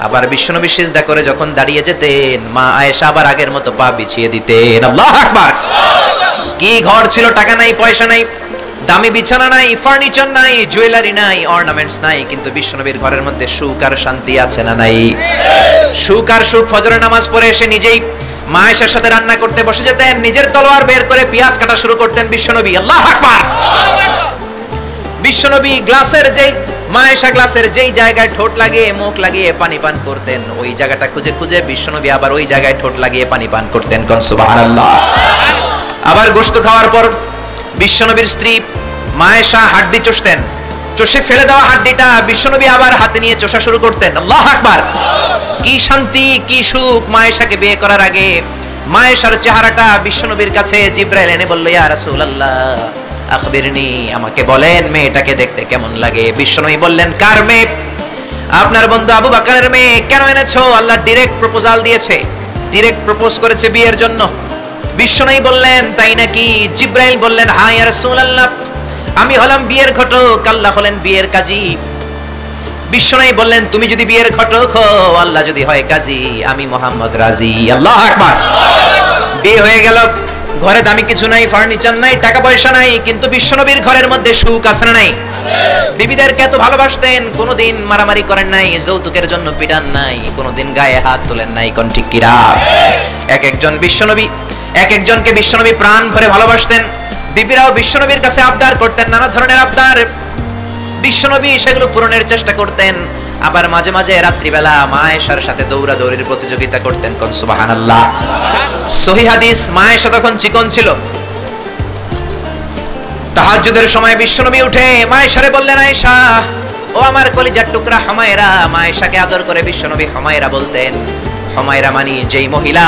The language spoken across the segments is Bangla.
আবার বিশ্বনবী সিজদা করে যখন দাঁড়িয়ে যেতেন মা আয়েশা আবার আগের মতো পা বিছিয়ে দিতেন। আল্লাহু আকবার। কি ঘর ছিল, টাকা নাই, পয়সা নাই, দামি বিছানা নাই, ফার্নিচার নাই, জুয়েলারি নাই, অর্নামেন্টস নাই, কিন্তু বিশ্বনবীর ঘরের মধ্যে সুখ আর শান্তি আছে না নাই? সুখ আর সুখ। ফজরের নামাজ পড়ে এসে নিজেই মা আয়েশার সাথে রান্না করতে বসে যেতেন, নিজের তলোয়ার বের করে পেঁয়াজ কাটা শুরু করতেন বিশ্বনবী। আল্লাহু আকবার। বিশ্বনবী গ্লাসের যেই মা আয়েশা গ্লাসের যেই জায়গায় ঠোঁট লাগিয়ে মুখ লাগিয়ে পানি পান করতেন, ওই জায়গাটা খুঁজে খুঁজে বিশ্বনবী আবার ওই জায়গায় ঠোঁট লাগিয়ে পানি পান করতেন। কোন সুবহানাল্লাহ। আবার গোশত খাওয়ার পর বিশ্বনবীর স্ত্রী মা আয়েশা হাড্ডি চষতেন, চষে ফেলে দেওয়া হাড্ডিটা বিশ্বনবী আবার হাতে নিয়ে চষা শুরু করতেন। আল্লাহু আকবার। কি শান্তি, কি সুখ। মা আয়েশাকে বিয়ে করার আগে মা আয়েশার চেহারাটা বিশ্বনবীর কাছে জিবরাইল এনে বলল, ইয়া রাসূলুল্লাহ আখবিরনি, আমাকে বলেন মেয়েটাকে দেখতে কেমন লাগে। বিশ্বনবী বললেন, কার মেয়ে? আপনার বন্ধু আবু বকরের মেয়ে। কেন এনেছো? আল্লাহ ডাইরেক্ট প্রপোজাল দিয়েছে, ডাইরেক্ট প্রপোজ করেছে বিয়ের জন্য। বিশ্বনবী বললেন, তাই নাকি? জিবরাইল বললেন, হ্যাঁ ইয়া রাসূলুল্লাহ, আমি হলাম বিয়ের ঘটক, আল্লাহ হলেন বিয়ের কাজী। বিশ্বনবী বললেন, তুমি যদি বিয়ের ঘটক হও, আল্লাহ যদি হয় কাজী, আমি মুহাম্মদ রাজি। আল্লাহু আকবার। বিয়ে হয়ে গেল, ঘরে দামি কিছু নাই, ফার্নিচার নাই, টাকা পয়সা নাই, কিন্তু বিশ্বনবীর ঘরের মধ্যে সুখ আছে না নাই? বিবিদেরকে এত ভালোবাসতেন, কোনোদিন মারামারি করেন নাই, যৌতুকের জন্য পিটান নাই, কোনোদিন গায়ে হাত তোলেন নাই। কোন ঠিক কিরা? এক একজনকে বিশ্বনবী প্রাণ ভরে ভালোবাসতেন। বিবিরাও বিশ্বনবীর কাছে আবদার করতেন, নানা ধরনের আবদার। বিশ্বনবী সেগুলো পূরণের চেষ্টা করতেন। আবার মাঝে মাঝে রাত্রিবেলা মা আয়েশার সাথে দৌড়াদৌড়ির প্রতিযোগিতা করতেন। কোন সুবহানাল্লাহ। সহিহ হাদিস, মা আয়েশা তখন চিকন ছিল। তাহাজ্জুদের সময় বিশ্বনবী উঠে মা আয়েশারে বললেন, আয়েশা ও আমার কলিজার টুকরা হুমায়রা। মা আয়েশাকে আদর করে বিশ্বনবী হুমায়রা বলতেন। হুমায়রা মানে যেই মহিলা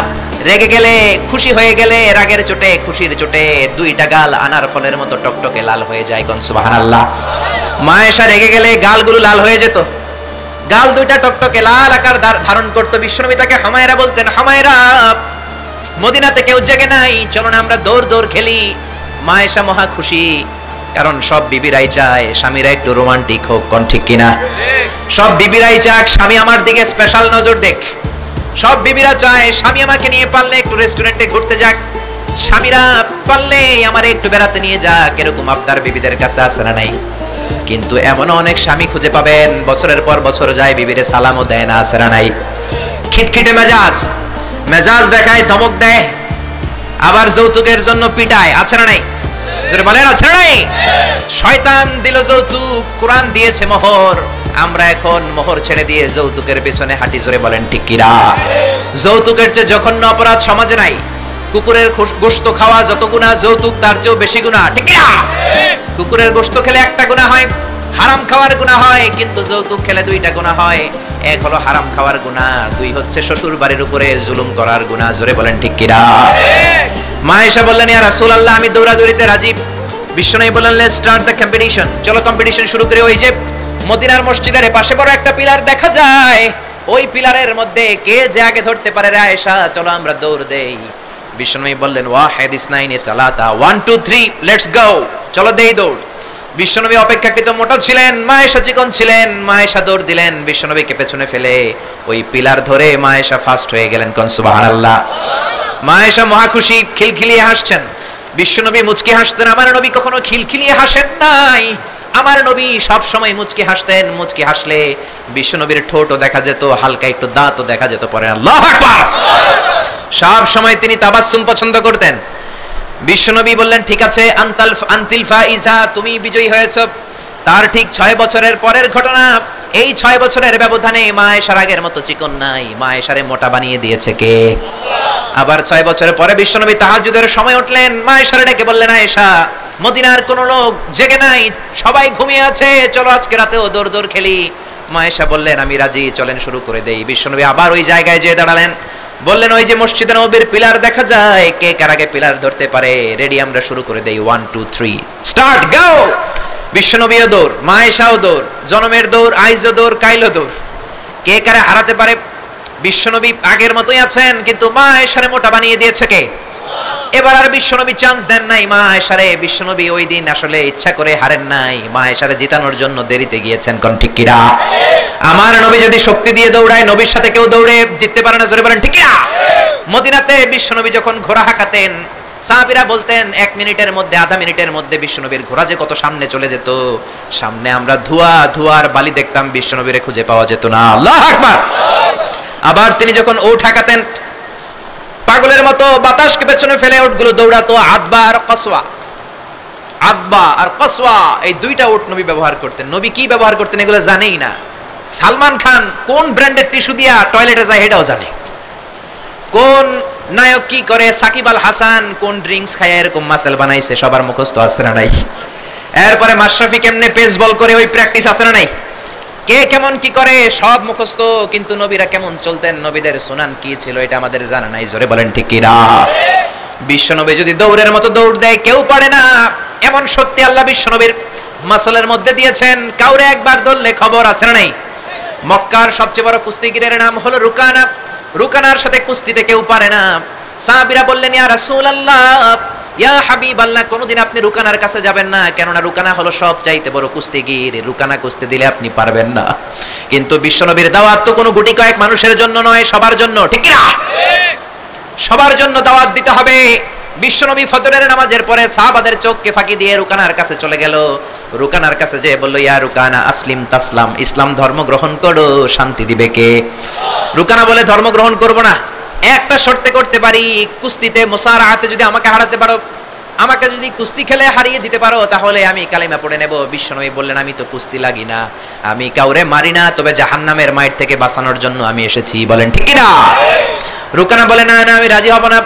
রেগে গেলে, খুশি হয়ে গেলে, রাগের চোটে, খুশির চোটে দুইটা গাল আনার ফলের মতো টকটকে লাল হয়ে যায়। কোন সুবহানাল্লাহ। মা আয়েশা রেগে গেলে গালগুলো লাল হয়ে যেত, গাল দুইটা টকটকে লাল আকার ধারণ করত। বিশ্বনবী তাকে হুমায়রা বলতেন, হুমায়রা মদিনাতে কেউ জেগে নাই, চলো না আমরা দৌড় দৌড় খেলি। মা আয়েশা মহা খুশি, কারণ সব বিবিরাই চায় স্বামীরা একটু রোমান্টিক হোক। কোন ঠিক কিনা? সব বিবিরাই চায় স্বামী আমার দিকে স্পেশাল নজর দেখ। সব বিবিরা চায় স্বামী আমাকে নিয়ে পারলে একটু রেস্টুরেন্টে ঘুরতে যাক, স্বামীরা পারলে আমার একটু বেড়াতে নিয়ে যাক। এরকম আবদার বিবিদের কাছে আছে না নাই? কিন্তু এমন অনেক স্বামী খুঁজে পাবেন, বছরের পর বছর যায়, বিবিরে সালামও দেয় না, আছে না নাই? খিটখিটে মেজাজ দেখায়, ধমক দেয়, আবার যৌতুকের জন্য পিটায়, আছে না নাই? জোরে বলেন, আছে না নাই? শয়তান দিল যৌতুক, কোরআন দিয়েছে মোহর। আমরা এখন মোহর ছেড়ে দিয়ে যৌতুকের পেছনে হাঁটি। জোরে বলেন ঠিক কিনা? যৌতুকের চেয়ে জঘন্য অপরাধ সমাজে নাই। কুকুরের গোশত খাওয়া যত গুনাহ, যৌতুক তার চেয়েও বেশি গুনাহ। ঠিক কিনা? কুকুরের গোশত খেলে একটা গুনাহ হয়, হারাম খাওয়ার গুনাহ হয়, কিন্তু যৌতুক খেলে দুইটা গুনাহ হয়। এক হলো হারাম খাওয়ার গুনাহ, দুই হচ্ছে শ্বশুর বাড়ির উপরে জুলুম করার গুনাহ। জোরে বলেন ঠিক কিনা? মা আয়েশা বললেন, ইয়া রাসূলুল্লাহ আমি দৌড়াদৌড়িতে রাজি। বিশ্বনবী বললেন, লেটস স্টার্ট দ্য কম্পিটিশন, চলো কম্পিটিশন শুরু করি। ওই যে মদিনার মসজিদের পাশে বড় একটা পিলার দেখা যায়, ওই পিলারের মধ্যে কে যে আগে ধরতে পারে রে আয়েশা, চলো আমরা দৌড় দেই। বিশ্বনবী বললেন, ওয়াহিদ ইসনাইন সালাতা, 1 2 3 লেটস গো, চলো দেই দৌড়। বিশ্বনবী অপেক্ষাকৃত মোটা ছিলেন, মা আয়েশা চিকন ছিলেন। মা আয়েশা দৌড় দিলেন, বিশ্বনবীকে পেছনে ফেলে ওই পিলার ধরে মা আয়েশা ফার্স্ট হয়ে গেলেন। কোন সুবহানাল্লাহ। মা আয়েশা মহা খুশি, খিলখিলিয়ে হাসছেন। বিশ্বনবী মুচকি হাসতেন। আমার নবী কখনো খিলখিলিয়ে হাসেন নাই। আমার নবী সব সময় মুচকি হাসতেন। মুচকি হাসলে বিশ্বনবীর ঠোঁটও দেখা যেত, হালকা একটু দাঁতও দেখা যেত। পরে আল্লাহু আকবার। সব সময় তিনি তাবাসসুম পছন্দ করতেন। বিশ্বনবী বললেন, ঠিক আছে, আনতিল ফাইজা, তুমি বিজয়ী হয়েছো। তার ঠিক 6 বছরের পরের ঘটনা। এই 6 বছরের ব্যবধানে মা আয়েশার আগের মতো চিকন নাই, মা আয়েশারে মোটা বানিয়ে দিয়েছে কে? আবার 6 বছরের পরে বিশ্বনবী তাহাজ্জুদের সময় উঠলেন। মা আয়েশারে ডেকে বললেন, আয়েশা মদিনার কোন লোক জেগে নাই, সবাই ঘুমিয়ে আছে, চলো আজকে রাতেও দৌড় দৌড় খেলি। মা আয়েশা বললেন, আমি রাজি, চলেন শুরু করে দেই। বিশ্বনবী আবার ওই জায়গায় যেয়ে দাঁড়ালেন, বললেন, ওই যে মসজিদে নববীর পিলার দেখা যায়, কে কার আগে পিলার ধরতে পারে? রেডি, আমরা শুরু করে দেই। 1 2 3 স্টার্ট, গো। বিশ্বনবীও দৌড়, মা আয়েশাও দৌড়, জনমের দৌড়, আইজও দৌড়, কাইলও দৌড়। কে কারে হারাতে পারে? বিশ্বনবী আগের মতোই আছেন, কিন্তু মা আয়েশারে মোটা বানিয়ে দিয়েছে কে? এবার আর বিশ্বনবী চান্স দেন নাই মা আয়েশারে। বিশ্বনবী ওই দিন আসলে ইচ্ছা করে হারেন নাই, মা আয়েশারে জিতানোর জন্য দেরিতে গিয়েছেন। কোন ঠিক কিনা? আমার নবী যদি শক্তি দিয়ে দৌড়ায়, নবীর সাথে কেউ দৌড়ে জিততে পারে না। জোরে বলেন ঠিক কিনা? মদিনাতে বিশ্বনবী যখন ঘোড়া হাঁকাতেন, সাহাবীরা বলতেন 1 মিনিটের মধ্যে, আধা মিনিটের মধ্যে বিশ্বনবীর ঘোড়া যে কত সামনে চলে যেত। সামনে আমরা ধোঁয়ার বালি দেখতাম, বিশ্বনবীরে খুঁজে পাওয়া যেত না। আল্লাহু আকবার। আবার তিনি যখন ওট হাঁকাতেন, পাগলের মতো বাতাসকে পেছনে ফেলে উটগুলো দৌড়াতো। আদবা আর কসওয়া এই দুইটা উট নবী ব্যবহার করতেন। নবী কি ব্যবহার করতেন এগুলো জানেই না। সালমান খান কোন ব্র্যান্ডের টিস্যু দিয়া টয়লেটে যায় এটাও জানে। কোন নায়ক কি করে, সাকিব আল হাসান কোন ড্রিঙ্কস খায় এরকম মাসেল বানাইছে, সবার মুখস্থ আছে না নাই? এরপরে মাশরাফি কেমনে পেস বল করে ওই প্র্যাকটিস আছে না নাই? কে কেমন কি করে সব মুখস্থ। কিন্তু নবীরা কেমন চলতেন, নবীদের সুনান কি ছিল এটা আমাদের জানা নাই। জোরে বলেন ঠিক কি না? বিশ্বনবী যদি দৌড়ের মতো দৌড় দেয় কেউ পারে না, এমন সত্যি আল্লাহ বিশ্বনবীর মাসলের মধ্যে দিয়েছেন। কাউরে একবার ধরলে খবর আছে না নাই? মক্কার সবচেয়ে বড় কুস্তিগিরের নাম হলো রুকানা। রুকানার সাথে কুস্তিতে কেউ পারে না। সাহাবীরা বললেন, ইয়া রাসূলুল্লাহ, ইয়া হাবিবাল্লাহ, কোনদিন আপনি রুকানার কাছে যাবেন না, কেননা রুকানা হলো সবচাইতে বড় কুস্তিগির। রুকানা কুস্তি দিলে আপনি পারবেন না। কিন্তু বিশ্বনবীর দাওয়াত তো কোনো গুটি কয়েক মানুষের জন্য নয়, সবার জন্য। ঠিক কি না? সবার জন্য দাওয়াত দিতে হবে। বিশ্বনবী ফজরের নামাজের পরে সাহাবাদের চোখকে ফাঁকি দিয়ে রুকানার কাছে চলে গেল। রুকানার কাছে যে বলল, ইয়া রুকানা আসলিম তাসলাম, ইসলাম ধর্ম গ্রহণ করো, শান্তি দিবে কে? রুকানা বলে, ধর্ম গ্রহণ করব না, একটা শর্তে করতে পারি, কুস্তিতে মুসারাআতে যদি আমাকে হারাতে পারো, আমাকে যদি কুস্তি খেলে হারিয়ে দিতে পারো, তাহলে আমি কালিমা পড়ে নেব। বিশ্বনবী বললেন, আমি তো কুস্তি লাগি না, আমি কাউরে মারি না, তবে জাহান্নামের মাইর থেকে বাঁচানোর জন্য আমি এসেছি। বলেন ঠিক কি না? রুকানা বলে, না না, আমি রাজি হব না,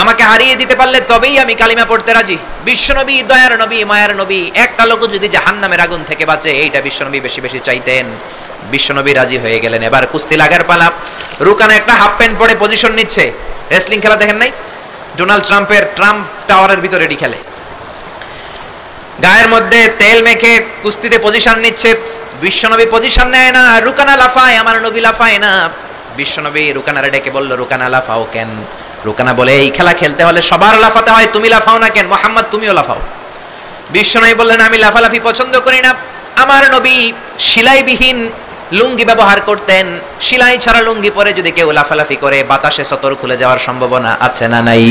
আমাকে হারিয়ে দিতে পারলে তবেই আমি কালিমা পড়তে রাজি। বিশ্বনবী দয়ার নবী, মায়ার নবী, একটা লোক যদি জাহান্নামের আগুন থেকে বাঁচে এইটা বিশ্বনবী বেশি বেশি চাইতেন। বিশ্বনবী রাজি হয়ে গেলেন। এবার কুস্তি লাগার পালা। রুকানা একটা হাফ প্যান্ট পরে পজিশন নিচ্ছে। রেসলিং খেলা দেখেন নাই? ডোনাল্ড ট্রাম্পের ট্রাম্প টাওয়ারের ভিতরে এডি খেলে, গায়ের মধ্যে তেল মেখে কুস্তিতে পজিশন নিচ্ছে। বিশ্বনবী পজিশন নেয় না, রুকানা লাফায়, আমার নবী লাফায় না। বিশ্বনবী রুকানারে ডেকে বলল, রুকানা লাফাও কেন? রুকানা বলে, এই খেলা খেলতে হলে সবার লাফাতে হয়, তুমি লাফাও না কেন? মুহাম্মদ তুমিও লাফাও। বিশ্বনবী বললেন, আমি লাফালাফি পছন্দ করি না। আমার নবী সেলাইবিহীন লুঙ্গি ব্যবহার করতেন। সেলাই ছাড়া লুঙ্গি পরে যদি কেউ লাফালাফি করে বাতাসে সতর খুলে যাওয়ার সম্ভাবনা আছে না নাই?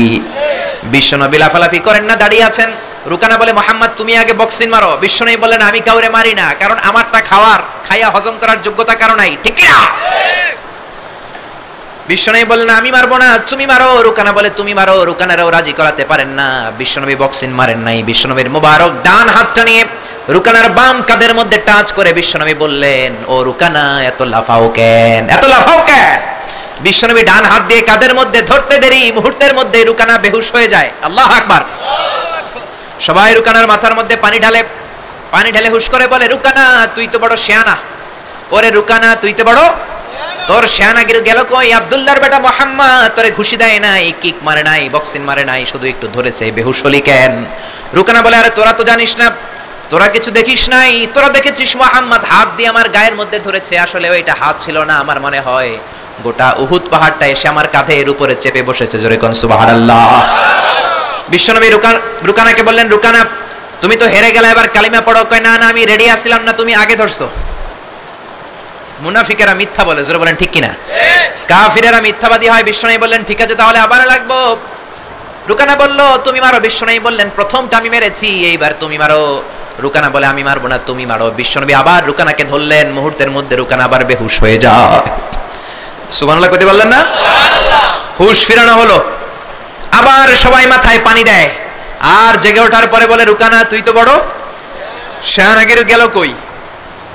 বিশ্বনবী লাফালাফি করেন না, দাঁড়িয়ে আছেন। রুকানা বলে, মুহাম্মদ তুমি আগে বক্সিং মারো। বিশ্বনবী বলেন, আমি কাউরে মারি না, কারণ আমারটা খাইয়া হজম করার যোগ্যতা কারো নাই। ঠিক কি না? বিশ্বনবী বললেন, আমি মারবো না, তুমি মারো। রুকানা বলে, তুমি মারো। রুকানারাও রাজি করাতে পারেন না। বিশ্বনবী বক্সিং মারেন নাই। বিশ্বনবীর মুবারক ডান হাতটা নিয়ে রুকানার বাম কাঁধের মধ্যে টাচ করে বিশ্বনবী বললেন, ও রুকানা, এত লাফাও কেন, এত লাফাও কেন? বিশ্বনবী ডান হাত দিয়ে কাঁধের মধ্যে ধরতে দেরি, মুহূর্তের মধ্যে রুকানা বেহুশ হয়ে যায়। আল্লাহু আকবার। সবাই রুকানার মাথার মধ্যে পানি ঢালে হুশ করে বলে, রুকানা তুই তো বড় শিয়ানা। ওরে রুকানা তুই তো বড়, তোর শিয়ানাগিরি গেল কই? আব্দুল্লাহর বেটা মুহাম্মদ তোরে ঘুষি দেয় নাই, কিক মারে নাই, বক্সিং মারে নাই, শুধু একটু ধরেছে, বেহুশ হলি কেন? রুকানা বলে, আরে তোরা তো জানিস না, তোরা কিছু দেখিস নাই, তোরা দেখেছিস মুহাম্মদ হাত দিয়ে আমার গায়ের মধ্যে ধরেছে। আসলে ওইটা হাত ছিল না, আমার মনে হয় গোটা উহুদ পাহাড়টা এসে আমার কাঁধের উপরে চেপে বসেছে। জোরে কোন সুবহানাল্লাহ। বিশ্বনবী রুকানাকে বললেন, রুকানা তুমি তো হেরে গেলে, এবার কালিমা পড়ো। কয়, না না, আমি রেডি আসছিলাম না, তুমি আগে ধরছো। মুনাফিকেরা মিথ্যা বলে। জোরে বলেন ঠিক কিনা? কাফিরেরা মিথ্যাবাদী হয়। বিশ্বনবী বললেন, ঠিক আছে তাহলে আবার লাগবো। রুকানা বলল, তুমি মারো। বিশ্বনবী বললেন, প্রথমটা আমি মেরেছি, এইবার তুমি মারো। রুকানা বলে, আমি মারবো না, তুমি মারো। বিশ্বনবী আবার রুকানাকে ধরলেন। মুহূর্তের মধ্যে রুকানা আবার বেহুশ হয়ে যায়। সুবহানাল্লাহ কইতে বললেন না? হুশ ফিরানো হলো। আবার সবাই মাথায় পানি দেয়। আর জেগে ওঠার পরে বলে, রুকানা তুই তো বড় শিয়ানাগিরি গেল কই?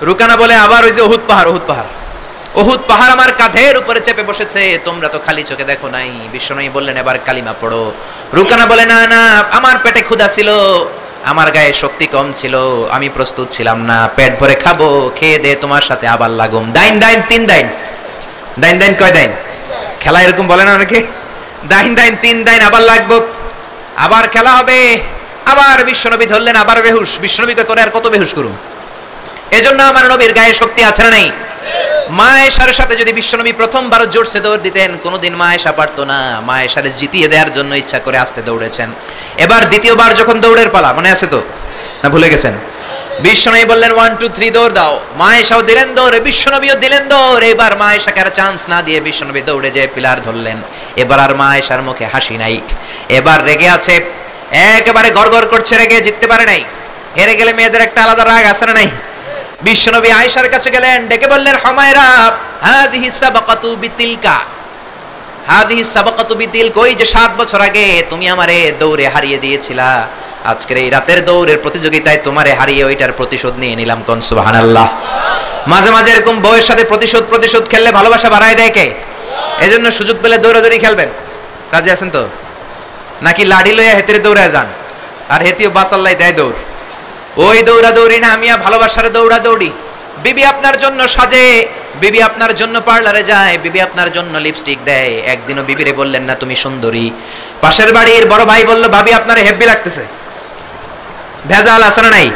রুকানা বলে, আবার ওই যে উহুদ পাহাড় আমার কাঁধের উপরে চেপে বসেছে, তোমরা তো খালি চোখে দেখো নাই। বিশ্বনবী বললেন, এবার কালিমা পড়ো। রুকানা বলে, না না, আমার পেটে ক্ষুধা ছিল, আমার গায়ে শক্তি কম ছিল, আমি প্রস্তুত ছিলাম না, পেট ভরে খাবো, খেয়ে দে তোমার সাথে আবার লাগুম। দাইন দাইন তিন দাইন। দাইন দাইন কয় দাইন? খেলা এরকম বলে না অনেকে? দাইন দাইন তিন দাইন, আবার লাগবো, আবার খেলা হবে। আবার বিশ্বনবী ধরলেন, আবার বেহুশ। বিশ্বনবীকে করে আর কত বেহুশ করুন? এজন্য আমার নবীর গায়ে শক্তি আছে না নাই? মা আয়েশার সাথে যদি বিশ্বনবী প্রথমবার জোরসে দৌড় দিতেন, কোনোদিন মা আয়েশা পারতো না। মা আয়েশারে জিতিয়ে দেওয়ার জন্য ইচ্ছা করে আস্তে দৌড়েছেন। এবার দ্বিতীয়বার যখন দৌড়ের পালা, মনে আছে তো না ভুলে গেছেন? বিশ্বনবী বললেন 1 2 3 দৌড় দাও। মা আয়েশাও দিলেন দৌড়, বিশ্বনবীও দিলেন দৌড়। এবার মা আয়েশাকে আর চান্স না দিয়ে বিশ্বনবী দৌড়ে যেয়ে পিলার ধরলেন। এবার আর মা আয়েশার মুখে হাসি নাই, এবার রেগে আছে, একেবারে গড়গড় করছে, রেগে জিততে পারে নাই। হেরে গেলে মেয়েদের একটা আলাদা রাগ আছে না নাই? বিশ্বনবী আয়েশার কাছে গেলেন, ডেকে বললেন, হুমায়রা হাদিহি সাবাকাতু বিতিলকা, হাদিহি সাবাকাতু বিতিল, কই যে 7 বছর আগে তুমি আমারে দৌড়ে হারিয়ে দিয়েছিলা, আজকের এই রাতের দৌড়ের প্রতিযোগিতায় তোমারে হারিয়ে ওইটার প্রতিশোধ নিয়ে নিলাম। কোন সুবহানাল্লাহ। মাঝে মাঝে এরকম বউয়ের সাথে প্রতিশোধ খেললে ভালোবাসা বাড়ায় দেয় কে? এজন্য সুযোগ পেলে দৌড়াদৌড়ি খেলবেন। রাজি আছেন তো? নাকি লাঠি লইয়া হেতেরে দৌড়ায় যান, আর হেতিও বাসাল্লাই দেয় দৌড়? ওই দৌড়াদৌড়ি না, আমিয়া ভালোবাসার দৌড়াদৌড়ি। বিবি আপনার জন্য সাজে, বিবি আপনার জন্য পার্লারে যায়, বিবি আপনার জন্য লিপস্টিক দেয়। একদিনও বিবিরে বললেন না তুমি সুন্দরী? পাশের বাড়ির বড় ভাই বলল, ভাবি আপনার হেব্বি লাগতেছে। ভেজাল আছে না নাই?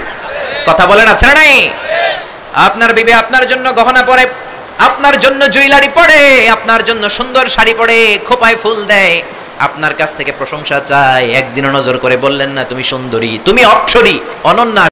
কথা বলেন, আছে না নাই? আপনার বিবি আপনার জন্য গহনা পরে, আপনার জন্য জুয়েলারি পরে, আপনার জন্য সুন্দর শাড়ি পরে, খোপায় ফুল দেয়, আপনার কাছ থেকে প্রশংসা চায়। একদিনও নজর করে বললেন না তুমি সুন্দরী, তুমি অপ্সরী, অনন্যা।